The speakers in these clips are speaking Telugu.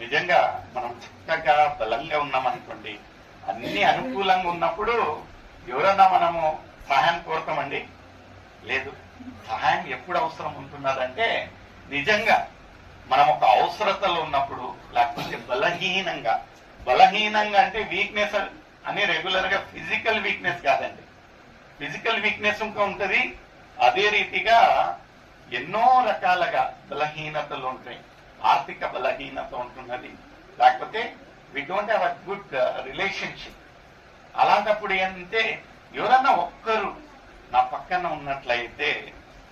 నిజంగా మనం చక్కగా బలంగా ఉన్నామనుకోండి, అన్ని అనుకూలంగా ఉన్నప్పుడు ఎవరన్నా మనము సహాయం కోరుతామండి? లేదు. సహాయం ఎప్పుడు అవసరం ఉంటున్నదంటే నిజంగా మనం ఒక అవసరతలో ఉన్నప్పుడు, లేకపోతే బలహీనంగా అంటే వీక్నెస్ అని రెగ్యులర్ గా ఫిజికల్ వీక్నెస్ కాదండి. ఫిజికల్ వీక్నెస్ ఇంకా ఉంటది, అదే రీతిగా ఎన్నో రకాలుగా బలహీనతలు ఉంటాయి. ఆర్థిక బలహీనత ఉంటున్నది, లేకపోతే we don't have a good relationship. అలాంటప్పుడు ఏంటంటే ఎవరన్నా ఒక్కరు నా పక్కన ఉన్నట్లయితే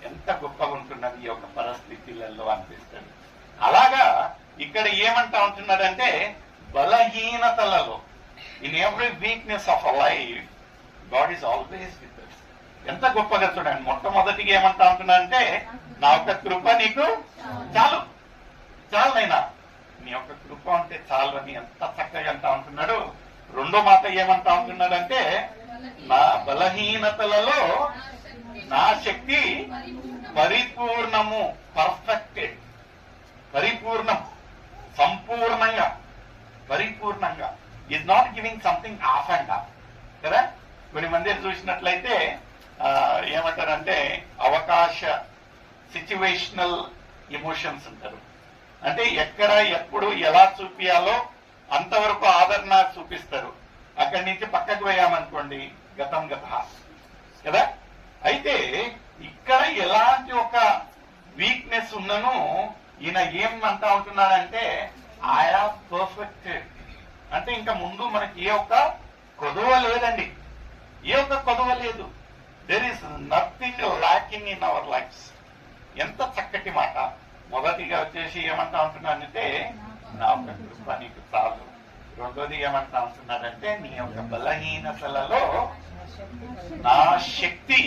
ఎంత గొప్పగా ఉంటున్నది ఈ యొక్క పరిస్థితులలో అనిపిస్తుంది. అలాగా ఇక్కడ ఏమంటా ఉంటున్నాడంటే బలహీనతలలో, in every weakness of a life God is always with us. ఎంత గొప్పగా చూడండి. మొట్టమొదటిగా ఏమంటా ఉంటున్నాడంటే నా యొక్క కృప నీకు చాలు నైనా, నీ యొక్క కృప అంటే చాలు అని ఎంత చక్కగా అంటా ఉంటున్నాడు. రెండో మాట ఏమంటా ఉంటున్నాడంటే నా బలహీనతలలో నా శక్తి పరిపూర్ణము, పర్ఫెక్టెడ్, పరిపూర్ణం, పరిపూర్ణంగా is not giving something half and half కదా. కొన్ని మంది చూసినట్లయితే ఏమంటారంటే అవకాశ సిచ్యువేషనల్ ఎమోషన్స్ అంటారు. అంటే ఎక్కడ ఎప్పుడు ఎలా చూపియాలో అంతవరకు ఆదరణ చూపిస్తారు. అక్కడి నుంచి పక్కకు పోయామనుకోండి గతం కదా. అయితే ఇక్కడ ఎలాంటి ఒక వీక్నెస్ ఉన్నను ఈయన ఏం అంటా ఉంటున్నాడంటే ఆయా పర్ఫెక్టెడ్. అంటే ఇంకా ముందు మనకి ఏ ఒక్క కొదవ లేదండి, ఏ ఒక్క కొదవ లేదు. There is nothing lacking in our lives. ఎంత చక్కటి మాట. మొదటిగా వచ్చేసి ఏమంటా ఉంటున్నానంటే నా యొక్క కృప నీకు చాలు. రెండోది ఏమంటా ఉంటున్నాడంటే నీ యొక్క బలహీనతలలో నా శక్తి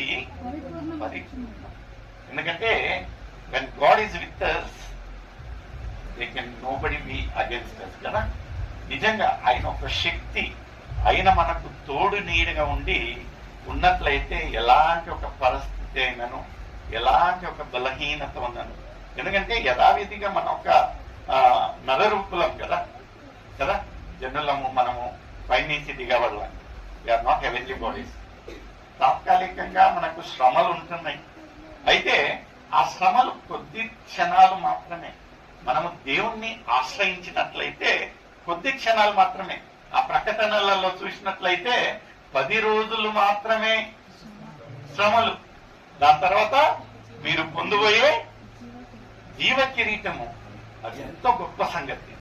పరిపూర్ణం. ఎందుకంటే when God is with us, they can nobody be against us కదా. నిజంగా ఆయన ఒక శక్తి, ఆయన మనకు తోడు నీడగా ఉండి ఉన్నట్లయితే ఎలాంటి ఒక పరిస్థితి అయినను, ఎలాంటి ఒక బలహీనత ఉన్నను. ఎందుకంటే యథావిధిగా మన ఒక నరరూపులం కదా జనులము, మనము పైనుంచి దిగవడం. We are not heavenly bodies. తాత్కాలికంగా మనకు శ్రమలు ఉంటున్నాయి. అయితే ఆ శ్రమలు కొద్ది క్షణాలు మాత్రమే. మనము దేవుణ్ణి ఆశ్రయించినట్లయితే కొద్ది క్షణాలు మాత్రమే. ఆ ప్రకటనలలో చూసినట్లయితే 10 రోజులు మాత్రమే శ్రమలు. దాని తర్వాత మీరు పొందబోయే జీవ కిరీటము. అది ఎంతో గొప్ప సంగతి.